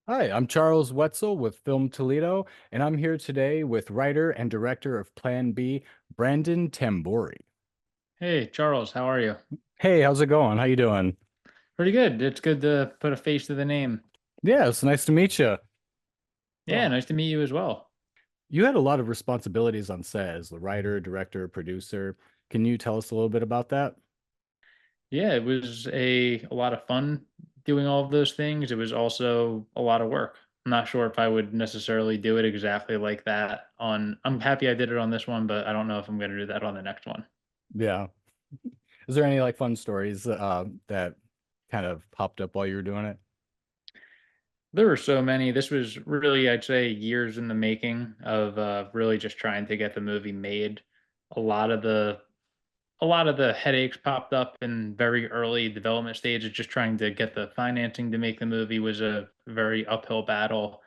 Hi, I'm Charles Wetzel with Film Toledo, and I'm here today with writer and director of Plan B, Brandon Tamburri. Hey, Charles, how are you? Hey, how's it going? How you doing? Pretty good. It's good to put a face to the name. Yeah, it's nice to meet you. Yeah, Oh, nice to meet you as well. you had a lot of responsibilities on set as the writer, director, producer. Can you tell us a little bit about that? Yeah, it was a lot of fun doing all of those things. It was also a lot of work. I'm not sure if I would necessarily do it exactly like that on I'm happy I did it on this one, but I don't know if I'm going to do that on the next one. Yeah. Is there any like fun stories that kind of popped up while you were doing it? There were so many. This was really, I'd say, years in the making of really just trying to get the movie made. A lot of the a lot of the headaches popped up in very early development stages. Just trying to get the financing to make the movie was a very uphill battle,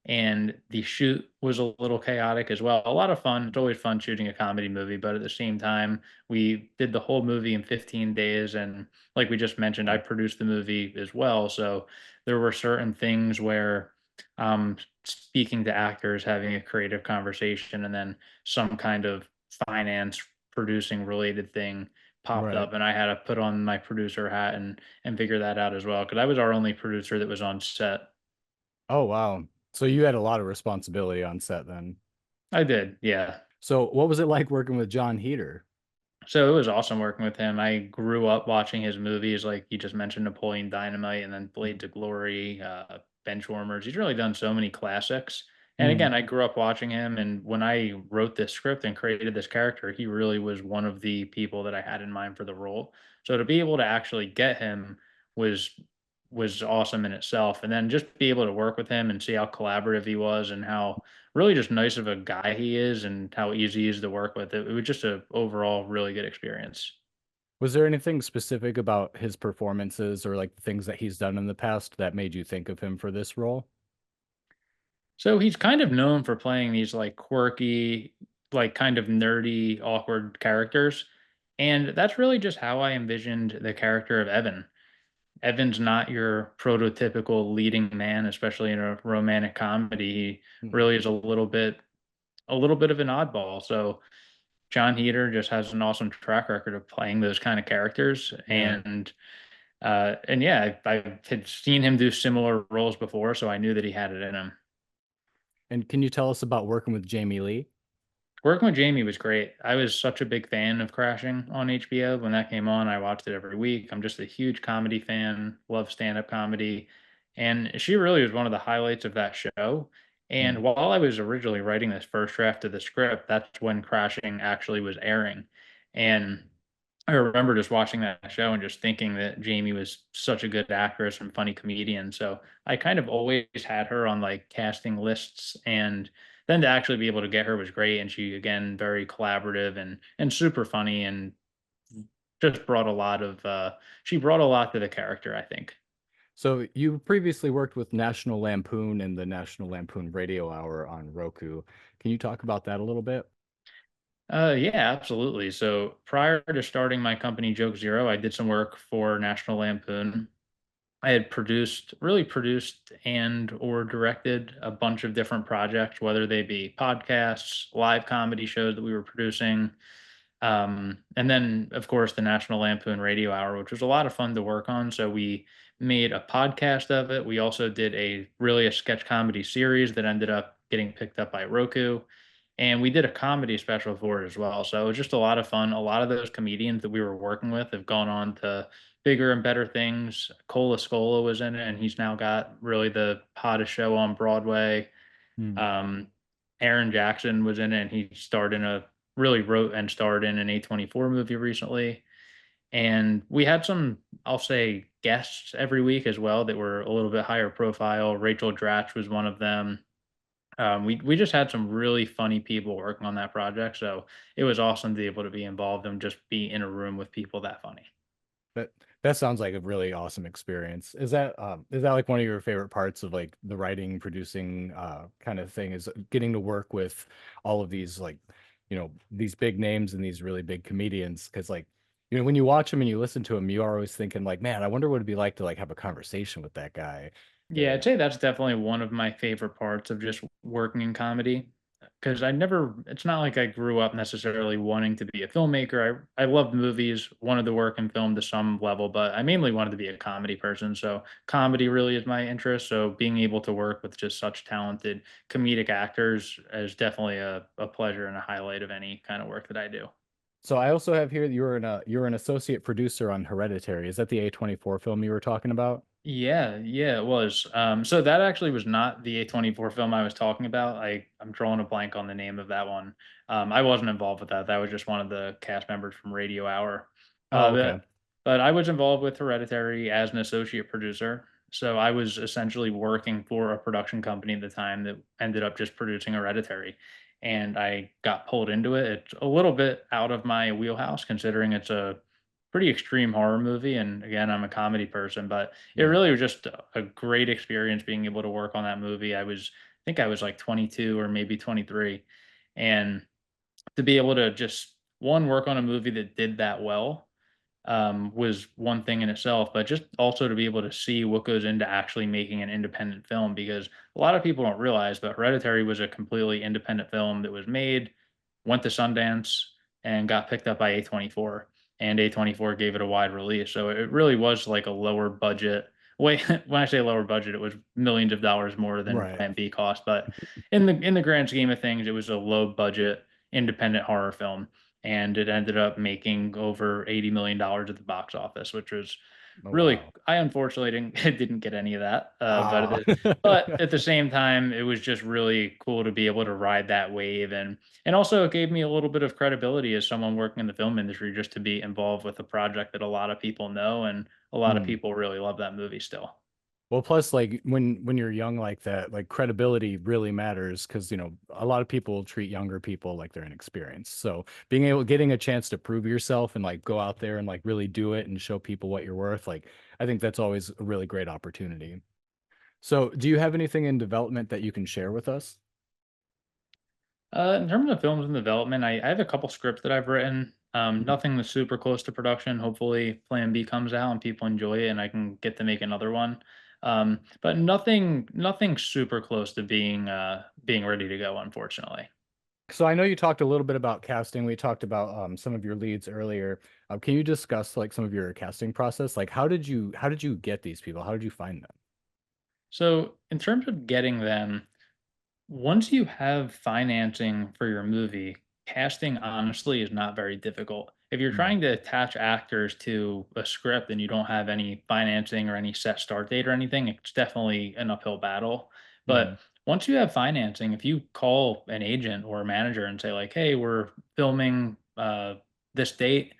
and the shoot was a little chaotic as well. A lot of fun. It's always fun shooting a comedy movie, but at the same time, we did the whole movie in 15 days. And like we just mentioned, I produced the movie as well. So there were certain things where speaking to actors, having a creative conversation, and then some kind of finance producing related thing popped Right. up, and I had to put on my producer hat and figure that out as well because I was our only producer that was on set. Oh, wow. So you had a lot of responsibility on set then. I did, yeah. So what was it like working with John Heater? So it was awesome working with him. I grew up watching his movies, like you just mentioned, Napoleon Dynamite, and then Blades of Glory, Benchwarmers. He's really done so many classics. And Mm. again, I grew up watching him, and when I wrote this script and created this character, he really was one of the people that I had in mind for the role. So to be able to actually get him was was awesome in itself. And then just be able to work with him and see how collaborative he was and how really just nice of a guy he is and how easy he is to work with. It was just a overall really good experience. Was there anything specific about his performances or like the things that he's done in the past that made you think of him for this role? So he's kind of known for playing these like quirky, like kind of nerdy, awkward characters. And that's really just how I envisioned the character of Evan. Evan's not your prototypical leading man, especially in a romantic comedy. He Hmm. really is a little bit of an oddball. So John Heater just has an awesome track record of playing those kind of characters, Yeah. and yeah, I had seen him do similar roles before, so I knew that he had it in him. And can you tell us about working with Jamie Lee? Working with Jamie was great. I was such a big fan of Crashing on HBO. When that came on, I watched it every week. I'm just a huge comedy fan, love stand-up comedy, and she really was one of the highlights of that show. Hmm. And while I was originally writing this first draft of the script, that's when Crashing actually was airing. And I remember just watching that show and just thinking that Jamie was such a good actress and funny comedian. So I kind of always had her on like casting lists, and then to actually be able to get her was great. And she again very collaborative and super funny and just brought a lot of she brought a lot to the character, I think. So you previously worked with National Lampoon and the National Lampoon Radio Hour on Roku. Can you talk about that a little bit? Yeah, absolutely. So prior to starting my company Joke Zero, I did some work for National Lampoon. I had really produced and or directed a bunch of different projects, whether they be podcasts, live comedy shows that we were producing, and then of course the National Lampoon Radio Hour, which was a lot of fun to work on. So we made a podcast of it. We also did a sketch comedy series that ended up getting picked up by Roku. And we did a comedy special for it as well. So it was just a lot of fun. A lot of those comedians that we were working with have gone on to bigger and better things. Cola Scola was in it, and he's now got really the hottest show on Broadway. Hmm. Um, Aaron Jackson was in it, and he starred in a really wrote and starred in an A24 movie recently. And we had some, I'll say, guests every week as well that were a little bit higher profile. Rachel Dratch was one of them. We just had some really funny people working on that project, so it was awesome to be able to be involved and just be in a room with people that funny. That that sounds like a really awesome experience. Is that like one of your favorite parts of like the writing, producing kind of thing is getting to work with all of these like, these big names and these really big comedians? Because like, when you watch them and you listen to them, you are always thinking like, man, I wonder what it'd be like to like have a conversation with that guy. Yeah, I'd say that's definitely one of my favorite parts of just working in comedy. Because I never, it's not like I grew up necessarily wanting to be a filmmaker. I loved movies, wanted to work in film to some level, but I mainly wanted to be a comedy person. So comedy really is my interest. So being able to work with just such talented comedic actors is definitely a pleasure and a highlight of any kind of work that I do. So I also have here that you're an associate producer on Hereditary. Is that the A24 film you were talking about? Yeah, yeah, it was. So that actually was not the A24 film I was talking about. I'm drawing a blank on the name of that one. I wasn't involved with that. That was just one of the cast members from Radio Hour. Uh, Oh, okay. but but I was involved with Hereditary as an associate producer. So I was essentially working for a production company at the time that ended up just producing Hereditary. And I got pulled into it. It's a little bit out of my wheelhouse considering it's a pretty extreme horror movie. And again, I'm a comedy person, but it Right. really was just a great experience being able to work on that movie. I think I was like 22 or maybe 23, and to be able to just one work on a movie that did that well was one thing in itself, but just also to be able to see what goes into actually making an independent film because a lot of people don't realize, but Hereditary was a completely independent film that was made, went to Sundance, and got picked up by A24. And A24 gave it a wide release. So it really was like a lower budget. Wait, when I say lower budget, it was millions of dollars more than Right. Plan B cost. But in the grand scheme of things, it was a low budget independent horror film and it ended up making over $80 million at the box office, which was Oh, really wow. I unfortunately didn't didn't get any of that, Ah. but at the same time, it was just really cool to be able to ride that wave, and also it gave me a little bit of credibility as someone working in the film industry just to be involved with a project that a lot of people know and a lot of Hmm. people really love that movie still. Well, plus, like when you're young like that, like credibility really matters because a lot of people treat younger people like they're inexperienced. So getting a chance to prove yourself and like go out there and like really do it and show people what you're worth, like I think that's always a really great opportunity. So, do you have anything in development that you can share with us? In terms of films in development, I have a couple scripts that I've written. Nothing that's super close to production. Hopefully, Plan B comes out and people enjoy it, and I can get to make another one. But nothing super close to being ready to go. Unfortunately. So I know you talked a little bit about casting. We talked about some of your leads earlier. Can you discuss like some of your casting process? Like how did you get these people? How did you find them? So, in terms of getting them, once you have financing for your movie, casting honestly is not very difficult. If you're Mm, trying to attach actors to a script and you don't have any financing or any set start date or anything, it's definitely an uphill battle. mhm. But once you have financing, if you call an agent or a manager and say like, "Hey, we're filming this date.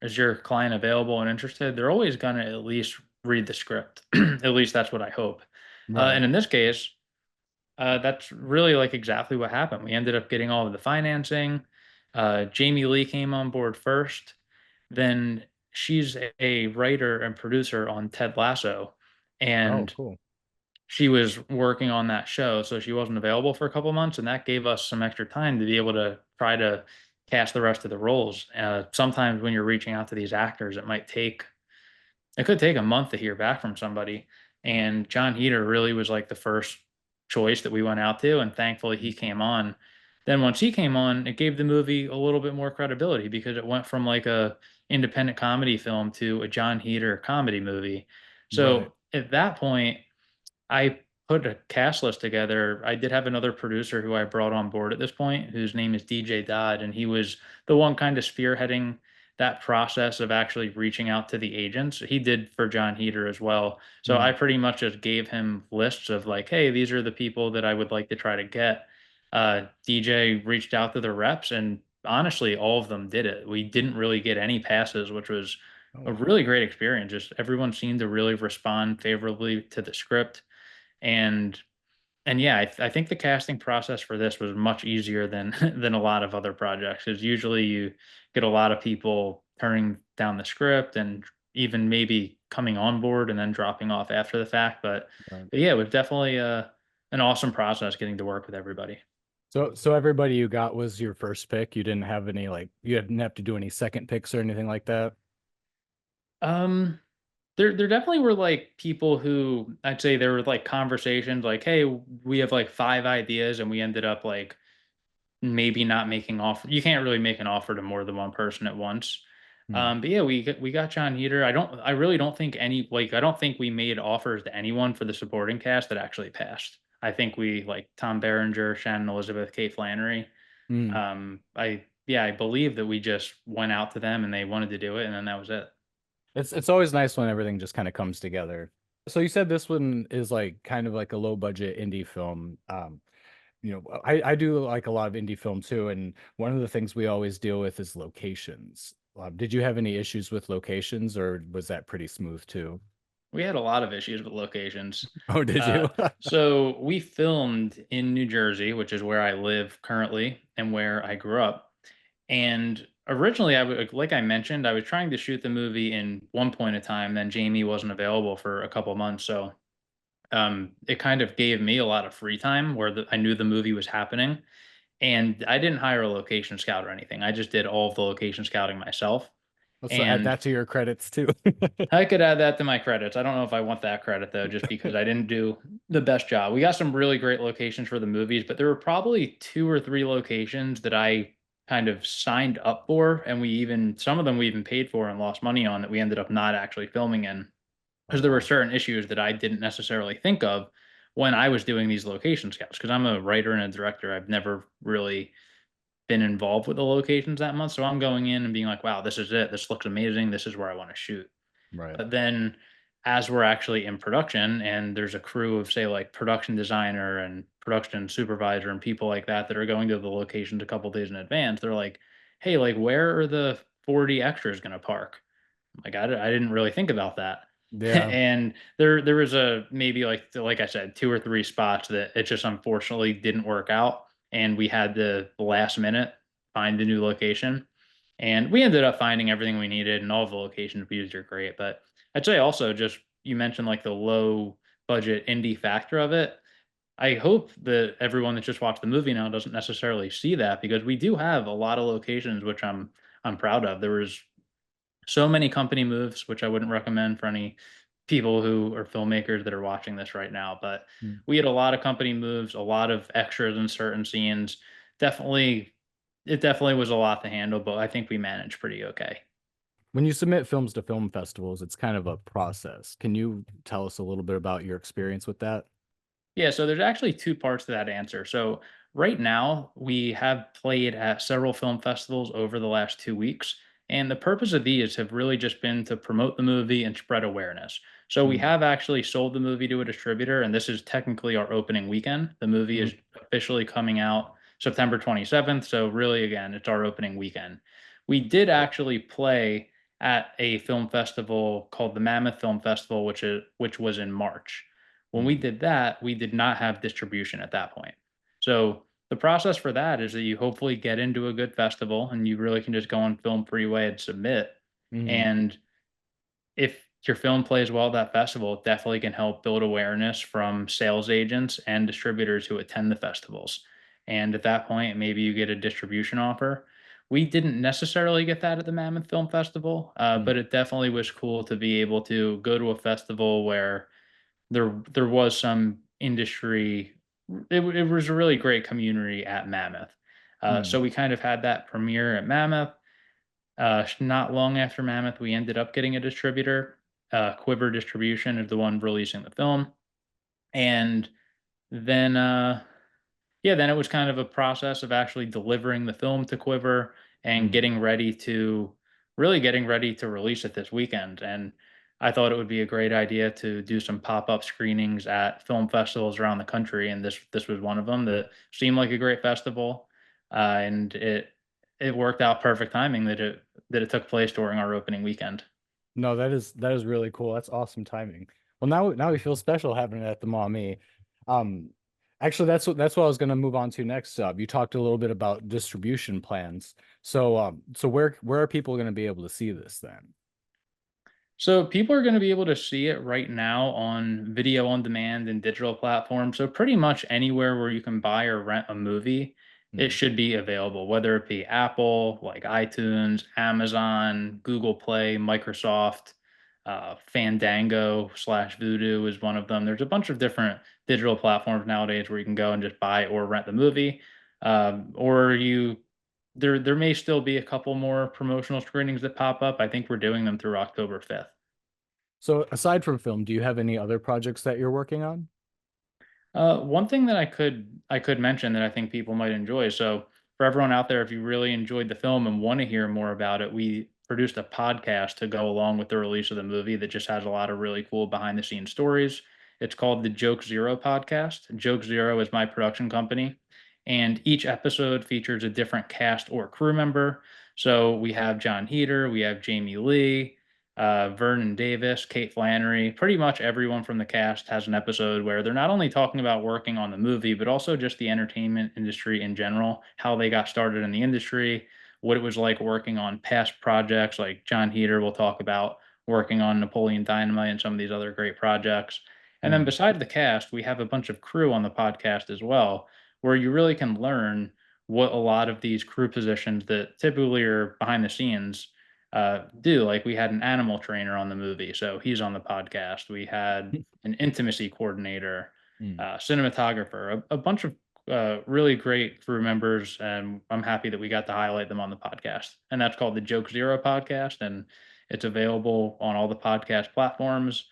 Is your client available and interested?" They're always going to at least read the script. At least that's what I hope. And Right. in this case, that's really like exactly what happened. We ended up getting all of the financing. Jamie Lee came on board first. Then she's a writer and producer on Ted Lasso, Oh, and cool. she was working on that show, so she wasn't available for a couple months, and that gave us some extra time to be able to try to cast the rest of the roles. Sometimes when you're reaching out to these actors, it could take a month to hear back from somebody, and John Heater really was, like, the first choice that we went out to, and thankfully he came on. Then once he came on, it gave the movie a little bit more credibility because it went from, like, a independent comedy film to a John Heater comedy movie. Right. So, at that point, I put a cast list together. I did have another producer who I brought on board at this point, whose name is DJ Dodd, and he was the one kind of spearheading that process of actually reaching out to the agents. He did for John Heater as well. So I Mhm. pretty much just gave him lists of like, hey, these are the people that I would like to try to get. DJ reached out to the reps, and honestly, all of them did it. We didn't really get any passes, which was Oh, a wow. really great experience. Just everyone seemed to really respond favorably to the script and yeah, I think the casting process for this was much easier than than a lot of other projects. Because usually you get a lot of people turning down the script and even maybe coming on board and then dropping off after the fact. Right. But yeah, it was definitely an awesome process getting to work with everybody. So everybody you got was your first pick. You didn't have any like you didn't have to do any second picks or anything like that. Um, There definitely were like people who I'd say there were like conversations like, hey, we have like 5 ideas, and we ended up like maybe not making offer. You can't really make an offer to more than one person at once. Hmm. But yeah, we got John Heater. I really don't think I don't think we made offers to anyone for the supporting cast that actually passed. I think we like Tom Berenger, Shannon Elizabeth, Kate Flannery. Hmm. I believe that we just went out to them and they wanted to do it, and then that was it. It's always nice when everything just kind of comes together. So you said this one is like kind of like a low budget indie film. I do like a lot of indie film too, and one of the things we always deal with is locations. Did you have any issues with locations, or was that pretty smooth too? We had a lot of issues with locations. Oh, did Uh, you? so we filmed in New Jersey, which is where I live currently and where I grew up. And originally, like I mentioned, I was trying to shoot the movie in one point of time. Then Jamie wasn't available for a couple months, so it kind of gave me a lot of free time where I knew the movie was happening, and I didn't hire a location scout or anything. I just did all of the location scouting myself. Let's add And that to your credits too. I could add that to my credits. I don't know if I want that credit though, just because I didn't do the best job. We got some really great locations for the movies, but there were probably 2 or 3 locations that I kind of signed up for, and some of them we even paid for and lost money on that we ended up not actually filming in Oh because there were wow. certain issues that I didn't necessarily think of when I was doing these location scouts. Because I'm a writer and a director, I've never really been involved with the locations that much. So I'm going in and being like, wow, this is it. This looks amazing. This is where I want to shoot. Right. But then as we're actually in production and there's a crew of say like production designer and production supervisor and people like that that are going to the locations a couple days in advance, they're like, "Hey, like where are the 40 extras going to park?" Like I didn't really think about that. Yeah. And there was a maybe like I said 2 or 3 spots that it just unfortunately didn't work out, and we had to last minute find a new location. And we ended up finding everything we needed, and all the locations we used are great. But I'd say also just you mentioned like the low budget indie factor of it. I hope that everyone that just watched the movie now doesn't necessarily see that because we do have a lot of locations which I'm proud of. There was so many company moves, which I wouldn't recommend for any people who are filmmakers that are watching this right now. But Mm. we had a lot of company moves, a lot of extras in certain scenes. Definitely, it definitely was a lot to handle, but I think we managed pretty okay. When you submit films to film festivals, it's kind of a process. Can you tell us a little bit about your experience with that? Yeah, so there's actually 2 parts to that answer. So right now, we have played at several film festivals over the last 2 weeks, and the purpose of these have really just been to promote the movie and spread awareness. So we Mm. have actually sold the movie to a distributor, and this is technically our opening weekend. The movie Mm. is officially coming out September 27th, so really, again, it's our opening weekend. We did Cool. actually play at a film festival called the Mammoth Film Festival, which was in March. When we Mm. did that, we did not have distribution at that point. So the process for that is that you hopefully get into a good festival and you really can just go on Film Freeway and submit. Mm. And if your film plays well at that festival, it definitely can help build awareness from sales agents and distributors who attend the festivals. And at that point, maybe you get a distribution offer. We didn't necessarily get that at the Mammoth Film Festival, Mm. but it definitely was cool to be able to go to a festival where there was some industry. It was a really great community at Mammoth. Mm. So we kind of had that premiere at Mammoth. Not long after Mammoth, we ended up getting a distributor. Quiver Distribution is the one releasing the film, and then yeah, then it was kind of a process of actually delivering the film to Quiver and Mm. getting ready to release it this weekend. And I thought it would be a great idea to do some pop-up screenings at film festivals around the country, and this was one of them that seemed like a great festival, and it worked out perfect timing that it took place during our opening weekend. No, that is really cool. That's awesome timing. Well, now we feel special having it at the Maumee. Um, actually, that's what I was gonna move on to next. You talked a little bit about distribution plans. So where are people gonna be able to see this then? So people are going to be able to see it right now on video on demand and digital platforms. So pretty much anywhere where you can buy or rent a movie, it Mm. should be available, whether it be Apple, like iTunes, Amazon, Google Play, Microsoft. Fandango slash Voodoo is one of them. There's a bunch of different digital platforms nowadays where you can go and just buy or rent the movie. Or you there may still be a couple more promotional screenings that pop up. I think we're doing them through October 5th. So aside from film, do you have any other projects that you're working on? One thing that I could mention that I think people might enjoy. So for everyone out there, if you really enjoyed the film and want to hear more about it, we produced a podcast to go along with the release of the movie that just has a lot of really cool behind the scenes stories. It's called the Joke Zero podcast. Joke Zero is my production company, and each episode features a different cast or crew member. So we have John Heater, we have Jamie Lee, Vernon Davis, Kate Flannery, pretty much everyone from the cast has an episode where they're not only talking about working on the movie, but also just the entertainment industry in general, how they got started in the industry, what it was like working on past projects. Like John Heater will talk about working on Napoleon Dynamite and some of these other great projects. And then Mm. beside the cast, we have a bunch of crew on the podcast as well, where you really can learn what a lot of these crew positions that typically are behind the scenes do. Like we had an animal trainer on the movie, so he's on the podcast. We had an intimacy coordinator, Mm. cinematographer, a bunch of really great crew members, and I'm happy that we got to highlight them on the podcast. And that's called the Joke Zero podcast, and it's available on all the podcast platforms.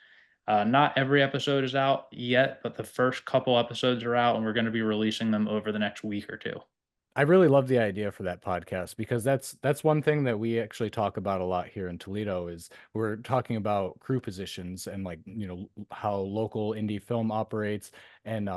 Not every episode is out yet, but the first couple episodes are out, and we're going to be releasing them over the next week or two. I really love the idea for that podcast because that's one thing that we actually talk about a lot here in Toledo is we're talking about crew positions and like, how local indie film operates and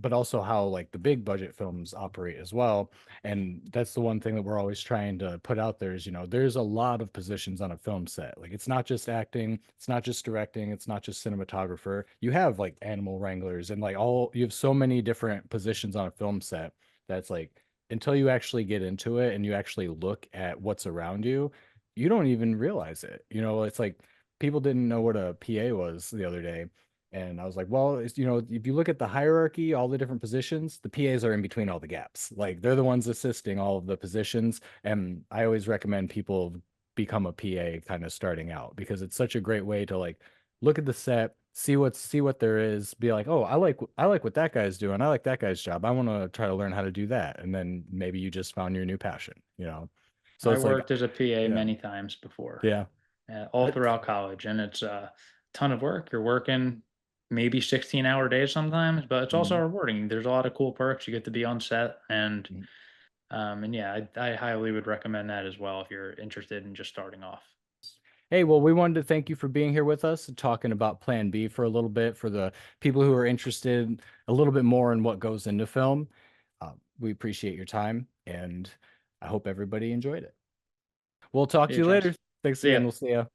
but also how like the big budget films operate as well. And that's the one thing that we're always trying to put out there is, there's a lot of positions on a film set. Like it's not just acting, it's not just directing, it's not just cinematographer. You have like animal wranglers and like you have so many different positions on a film set that's like until you actually get into it and you actually look at what's around you, you don't even realize it. It's like people didn't know what a PA was the other day. And I was like, well, if you look at the hierarchy, all the different positions, the PAs are in between all the gaps. Like they're the ones assisting all of the positions. And I always recommend people become a PA kind of starting out because it's such a great way to like look at the set, see what there is, be like, oh, I like what that guy's doing. I like that guy's job. I want to try to learn how to do that. And then maybe you just found your new passion. So I it's like, worked as a PA yeah, many times before, yeah. all But throughout college, and it's a ton of work. You're working maybe 16-hour days sometimes, but it's also mm, rewarding. There's a lot of cool perks. You get to be on set, mm. and yeah, I highly would recommend that as well if you're interested in just starting off. Hey, well, we wanted to thank you for being here with us and talking about Plan B for a little bit for the people who are interested a little bit more in what goes into film. We appreciate your time and I hope everybody enjoyed it. We'll talk See to you, you later. Chance. Thanks See ya. again. We'll see you.